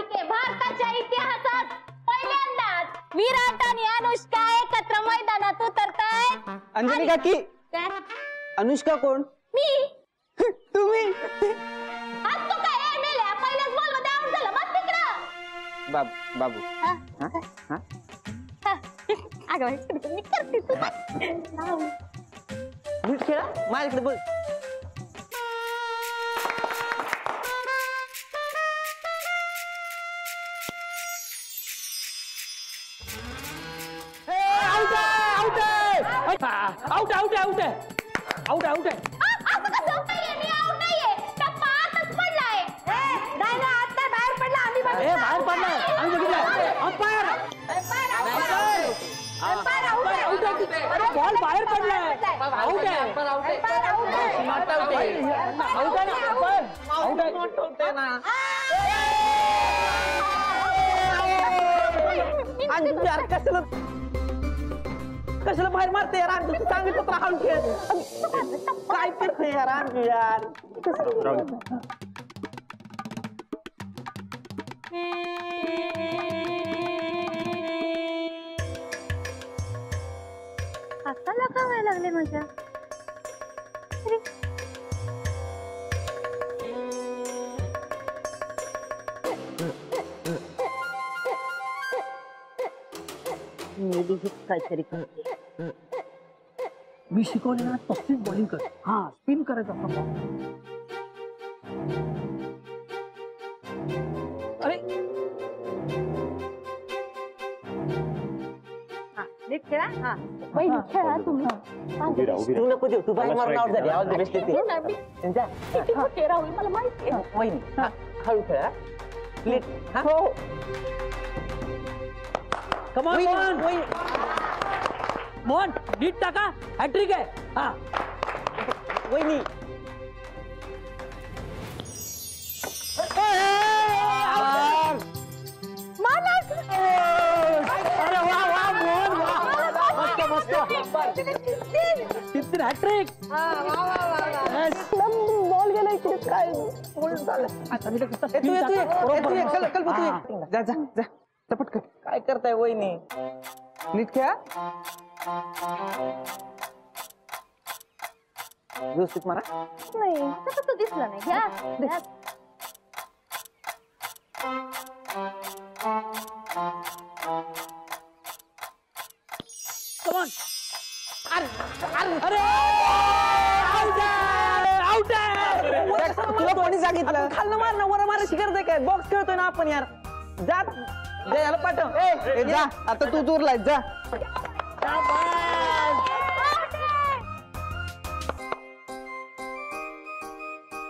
मालिके भारताच्या इतिहासात पहिल्यांदाच विराट आणि अनुष्का एकत्र मैदानात उतरतायत। अंजली काकी, काय अनुष्का कोण? मी। तुम्ही? आज तू काय मेल्या पहिल्याच बॉल मध्ये आउट झाला, बस तिकडं। बाबू अगं मी करते तू नीट खेळा, माझ्याकडे बघ। आउट आउट आउट आहे, आउट आउट आहे। असं कसं नाहीये, मी आउट नाहीये, टप्पा आतच पडलाय। नाही ना, आता बाहेर पडला, आम्ही बाहेर पडलाय, आम्ही बघितलं। अंपायर बॉल बाहेर पडलाय, आउट आहे, कशाला बाहेर मारते यार? अंजू सांगितलं तर हळू खेळ। काय करते यार अंजू यार? आता लगावायला लागले माझ्या। काहीतरी करते मी शिकवले ना तशीच बॉलिंग कर। हा स्पिन करायचा असं। अरे नीट खेळा। हा वहिनी खेळा तुम्ही। तू नको देऊ, तू बाहेर मारून आउट झाली। ऑल द बेस्ट येते राहुल, मला माहिती आहे। वहिनी हळू खेळा प्लीज। हो कम ऑन मोहन, मोहन नीट टाका, हॅट्रिक आहे। हा वहिनी अरे वा वा मोहन, वा मस्त किती हॅट्रिक। बॉल गेला इकडे, काय गोल झालं? जा जा जा पटकन। काय करताय वहिनी? नीट खेळा, व्यवस्थित मारा। नाही तसं दिसलं नाही। घ्या कम ऑन। अरे आउट आहे। तुला कोणी सांगितलं? खाल्लं मार ना, वर मारायची गरज आहे काय? बॉक्स खेळतोय ना आपण यार। जा याला पाठव। ए जा, आता तू दूरलाय जा।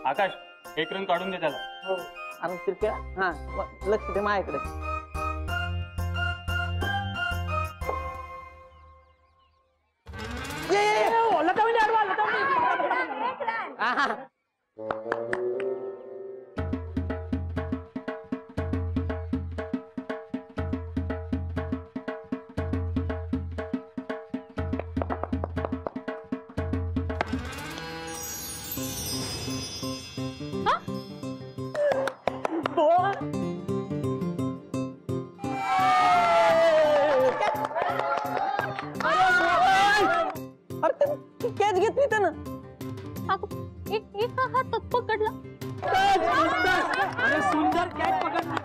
आकाश, एक रन काढून दे त्याला। आरामशीर खेळा। हा लक्ष दे माझ्याकडे। लतावणी अडवा, लतावणी। कॅच घेतली त्यानं। एका हातात पकडला। अरे सुंदर कॅच पकडला।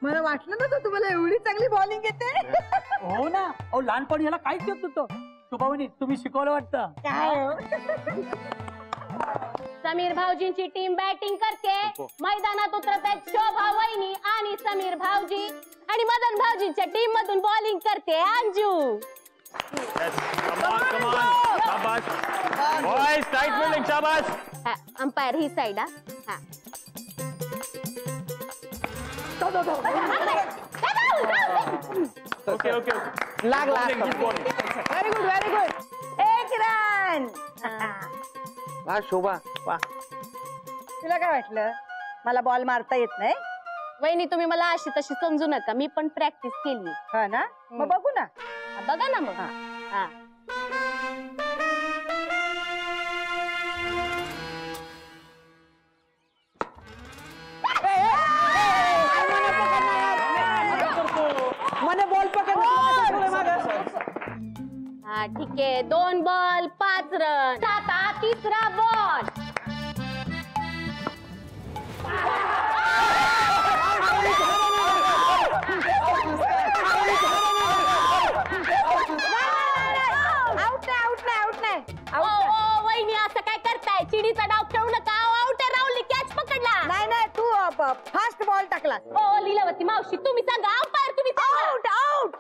मला वाटलं ना तुम्हाला एवढी चांगली बॉलिंग येते। हो ना, अहो लहानपणी याला काहीच येत नव्हतं। शुभावनी तुम्ही शिकवलं वाटतं। समीर भाऊजींची टीम बॅटिंग करते। मैदानात उतरत आहेत शोभा वहिनी आणि समीर भाऊजी, आणि मदन भाऊजींच्या टीम मधून बॉलिंग करते अंजू। अंपायर ही साइड। हा ओके ओके लागला। व्हेरी गुड व्हेरी गुड, एक रन। वा शोभा वा। तुला काय वाटलं मला बॉल मारता येत नाही? वहिनी तुम्ही मला अशी तशी समजू नका, मी पण प्रॅक्टिस केली. हा ना, मग बघू ना. बघा ना मग. हा. मने बॉल पकड. हा ठीक आहे. 2 बॉल 5 रन. आता तिसरा बॉल. वहिनी असं काय करताय? चिडीचा डाव खेळू नका. आउट आहे. राहुलने कॅच पकडला. नाही नाही, तू फास्ट बॉल टाकला. ओ लीलावती मावशी तुम्ही सांगा. अंपायर तुम्ही सांगा. आउट आउट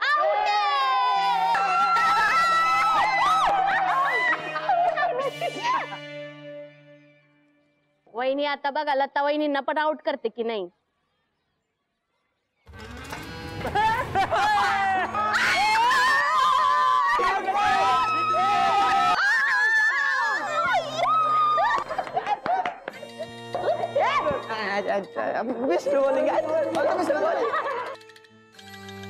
वहिनी आता बघा लता वहिनींना पण आउट करते की नाही. Mister bowling.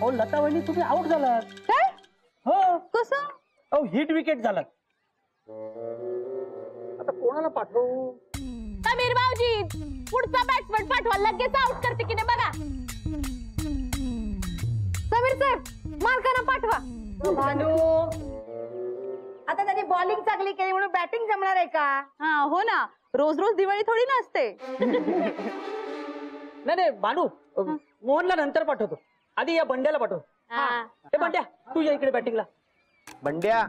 हो लता वहिनी तुम्ही आउट झालात. काय? हो. कसं? अहो हिट विकेट झालात. आता कोणाला पाठवू? समीर भाऊजी पुढचा बॅट्समन पाठवा. लगेच आउट करते की नाही बघा. समीर साहेब मालकांना पाठवा. भांडू आता त्यांनी बॉलिंग चांगली केली म्हणून बॅटिंग जमणार आहे का? हा हो ना, रोज रोज दिवाळी थोडी नसते. नाही नाही भानू, मोहनला नंतर पाठवतो. आधी या बंड्याला पाठव. हा. ए बंड्या तू या इकडे बॅटिंगला. बंड्या.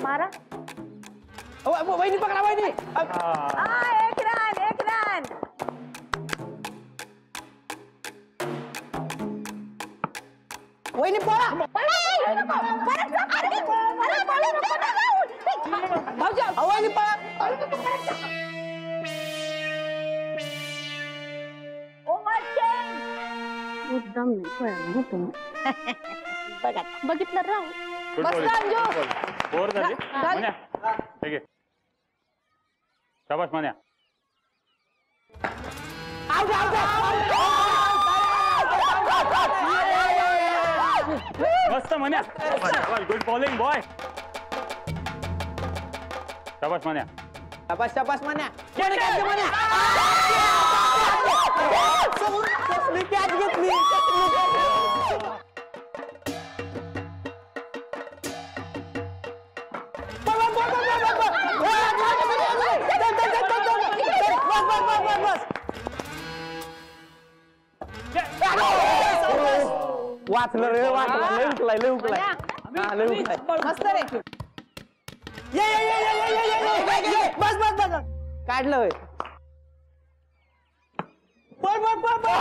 मारा. वहिनी पकडा वहिनी. एक रन एक रन. वहिनी पळा. वहिनी पळा. बघितलं राव. Good bowling. फोर झाली. मन्या ठीक आहे. शाबास मन्या. मस्त मन्या. Good bowling boy. शाबास मन्या. शाबास शाबास मन्या. कॅच घेतली. वाचलं रे वाचलं. लय उकलाय लय उकलाय. हा लय उकलाय. मस्त रे. बस बस बस. काढलं होय. पळ पळ पळ पळ.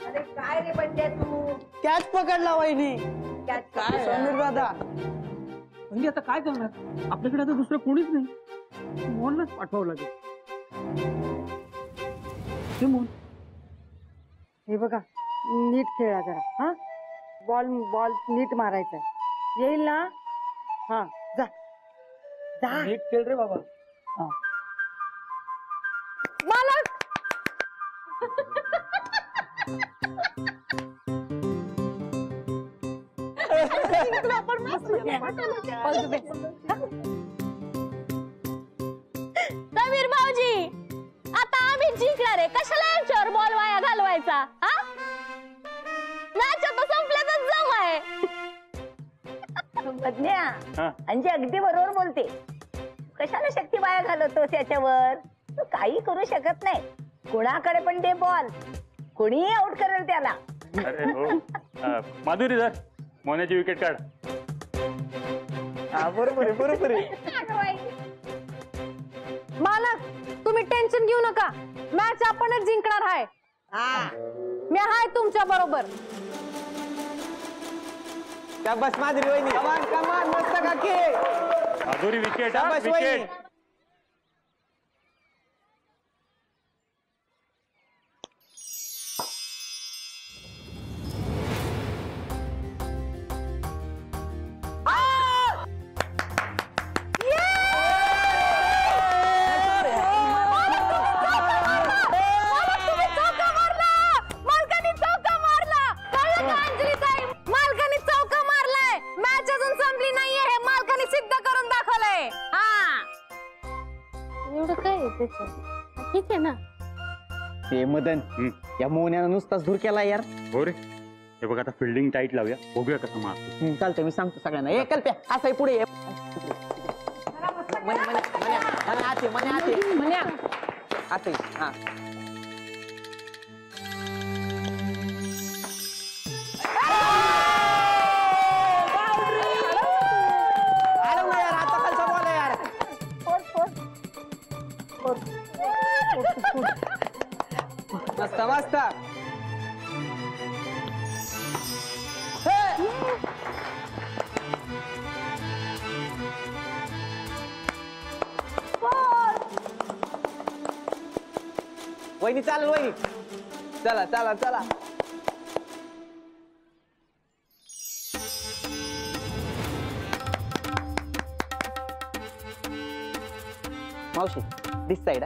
अरे काय रे बंड्या तू? कॅच पकडला वहिनी. काय समीर दादा. म्हणजे आता काय करणार? आपल्याकडे आता दुसरं कोणीच नाही. मोहनलाच पाठवावं लागेल. हे मोहन हे बघा नीट खेळा जरा. हा बॉल बॉल नीट मारायचा. येईल ना? हा जा जा. नीट खेळ रे बाबा. मालक समीर भाऊजी आता आम्ही जिंकणार आहे. कशाला यांच्यावर बॉल वाया घालवायचा? हा मॅच आता संपल्यातच जाऊ आहे. बदल्या हा. अंजी अगदी बरोबर बोलते. कशाला शक्ती वाया घालवतोस याच्यावर? तू काही करू शकत नाही. कोणाकडे पण ते बॉल कोणीही आउट करेल त्याला. अरे हो. माधुरी धर. मोहनाची विकेट काढ. हा बरोबर आहे बरोबर आहे. मालक तुम्ही टेन्शन घेऊ नका, मॅच आपणच जिंकणार आहे. मी आहे तुमच्या बरोबर. शाबास माधुरी वहिनी. कमान कमान मस्त काकी. माधुरी विकेट. हा शाबास वहिनी. विकेट. ठीक आहे ना. ते मदन या मोन्यानं नुसताच धूर केला यार. हो रे. हे बघ आता फिल्डिंग टाईट लावूया, बघूया कसं मारतो. चालतंय, मी सांगतो सगळ्यांना. ए कल्प्या असं पुढे ये. म्हण्या आते हा. मस्त मस्त. वहिनी चालेल वहिनी. चला चला चला. मावशी दिस साईड.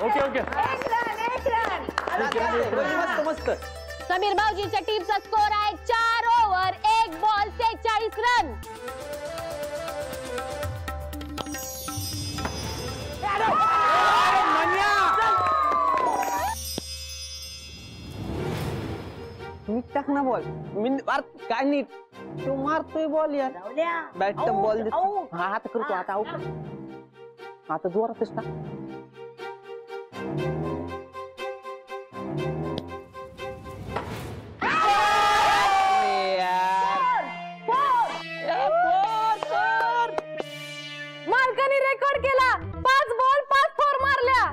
Okay okay. मस्त मस्त. समीर भाऊजींच्या टीमचा स्कोर आहे 4 ओव्हर 1 बॉल 46 रन. नीट टाक ना बॉल. मी काय नीट तू मारतोय बॉल यार. बॅट बॉल हा आता करतो. आता आउट. आता जोरातच टाक. मालकाने रेकॉर्ड केला. 5 बॉल 5 फोर मारल्या.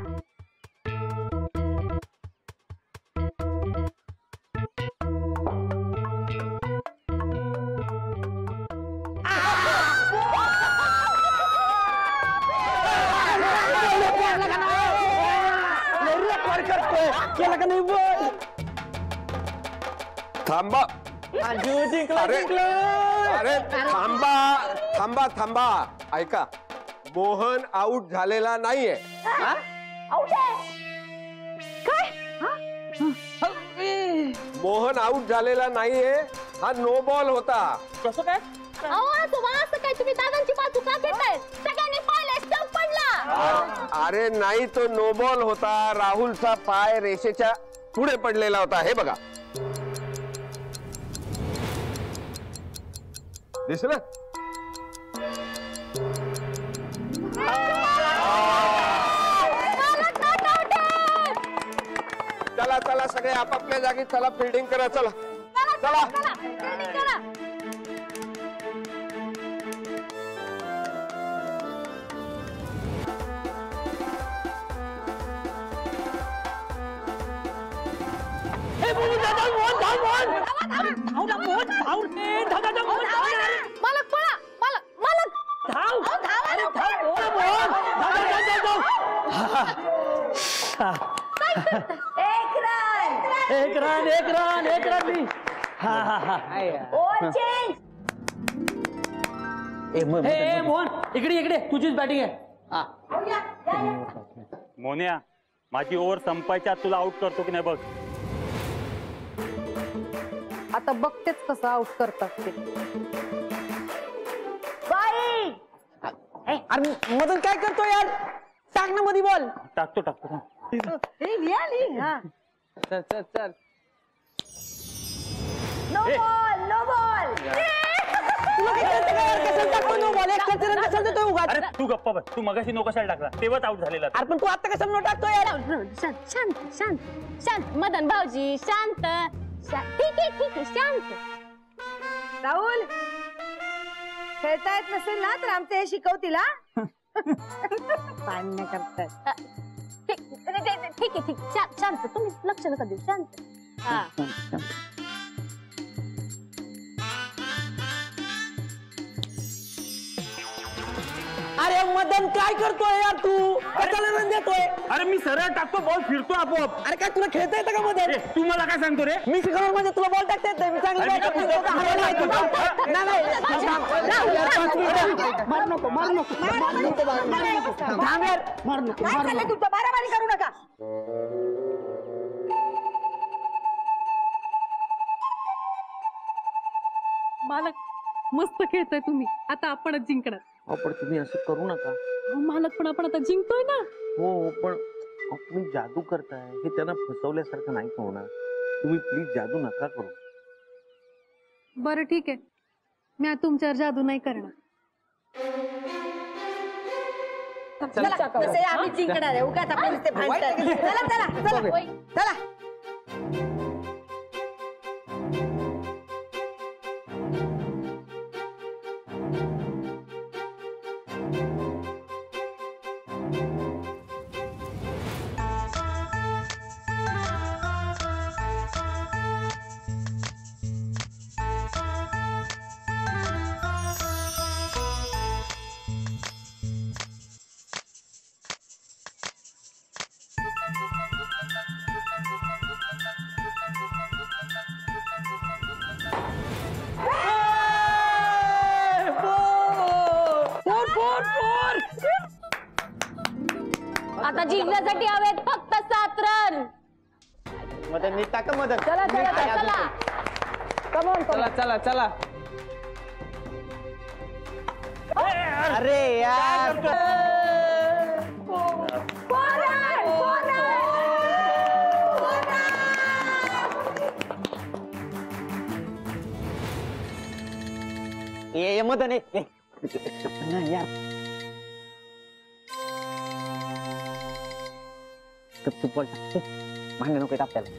केला का नाही बॉल. थांबा. अरे अरे थांबा थांबा थांबा. ऐका, मोहन आउट झालेला नाहीये. मोहन आउट झालेला नाहीये. हा नो बॉल होता. कसं काय. असं काय तुम्ही दादांची बाजू का घेताय? सगळ्यांनी पाहिलंय स्टंप पडला. अरे नाही, तो नो बॉल होता. राहुलचा पाय रेषेच्या पुढे पडलेला होता. हे बघा, दिसलं. चला चला सगळे आपापल्या जागी चला. फिल्डिंग करा. चला चला. मालक पळा. मालक एक रन मी. ए मोहन इकडे तुझीच बॅटिंग आहे. मोन्या, माझी ओव्हर संपायच्या आत तुला आउट करतो की नाही बघ. आता बघतेच कसं आउट करतात ते. अरे मदन काय करतो यार. टाक ना मध्ये बॉल. टाकतो. चल चल चल. अरे तू गप्पा बस. तू मगाशी नो कशाला टाकला, तेव्हाच आउट झालेला. अरे पण तू आता कशाला टाकतो यार. शांत मदन भाऊजी शांत. ठीक आहे शांत. राहुल, खेळता येत नसेल ना तर आमचं हे शिकवतील. पाणी करतात. ठीक आहे शांत. तुम्ही लक्ष नका देऊ. शांत. अरे मदन काय करतोय यार तू. कशाला रन देतोय. अरे मी सरळ टाकतो, बॉल फिरतो आपोआप. अरे काय तुला खेळता येतं का मदन. तू मला काय सांगतो रे. मी शिकवलं म्हणजे तुला बॉल टाकता येत नाही. मी चांगली बॉल टाकतो. तुमचं मारामारी करू नका. मालक मस्त खेळताय तुम्ही, आता आपणच जिंकणार. पण तुम्ही असं करू नका. मालक पण आपण आता जिंकतोय ना. हो पण तुम्ही जादू करताय हे त्यांना फसवल्यासारखं नाही होणार. तुम्ही प्लीज जादू नका करू. बरं ठीक आहे, मी आता तुमच्यावर जादू नाही करणार. आम्ही जिंकणार आहे. उगाच आपण नुसते भांडताय. चला चला चला चला. आता जिंकण्यासाठी हवेत फक्त 7 रन. मदन नीट टाका मदन. चला चला चला चला चला चला. अरे यार ये मदन नाही यार. तू बोल भांडण नको आपल्याला.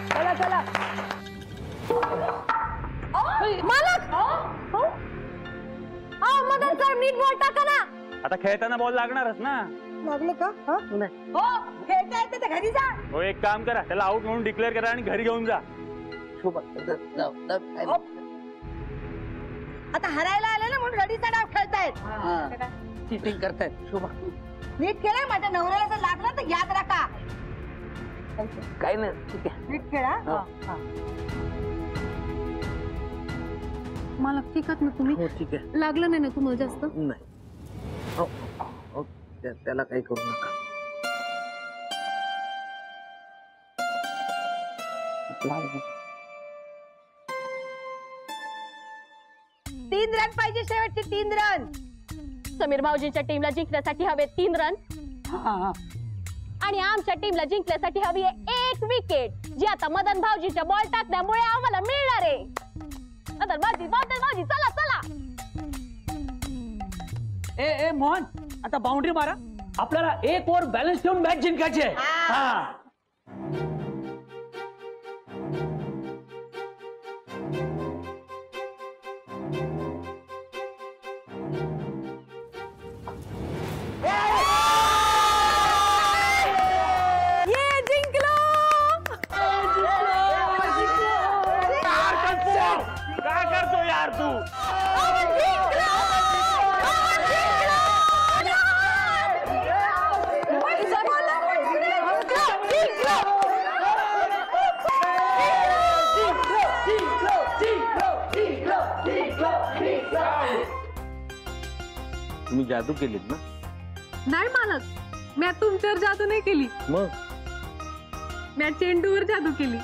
चला चला. मालक मदन सर नीट बॉल टाका ना. आता खेळताना बॉल लागणारच ना. लागलं का? हो खेळता येते तर घरी जा. हो एक काम करा, त्याला आउट म्हणून डिक्लेअर करा आणि घरी घेऊन जा. आता हरायला आले ना म्हणून रडीचा डाव खेळतायत. चिटिंग करतायत. शोभा नीट खेळा. माझ्या नवऱ्याला जर लागलं तर याद राखा. काय नाही ठीक आहे. नीट खेळा. मालक ठीक आहात ना तुम्ही? हो ठीक आहे. लागलं नाही ना तुम्हाला जास्त? नाही हो, हो, त्याला काही करू नका. 3 रन पाहिजे, शेवटचे 3 रन. समीर भाऊजींच्या टीमला जिंकण्यासाठी हवे 3 रन आणि आमच्या टीमला जिंकण्यासाठी हवी आहे 1 विकेट, जी आता मदन भाऊजीच्या बॉल टाकण्यामुळे आम्हाला मिळणार आहे. मदन भाऊजी चला चला. ए मोहन, आता बाउंड्री मारा. आपल्याला 1 ओव्हर बॅलन्स ठेवून मॅच जिंकायची आहे. हा काय करतो यार तू? तुम्ही जादू केलीत ना? नाही मालक, मी तुमच्यावर जादू नाही केली, मग मी चेंडूवर जादू केली.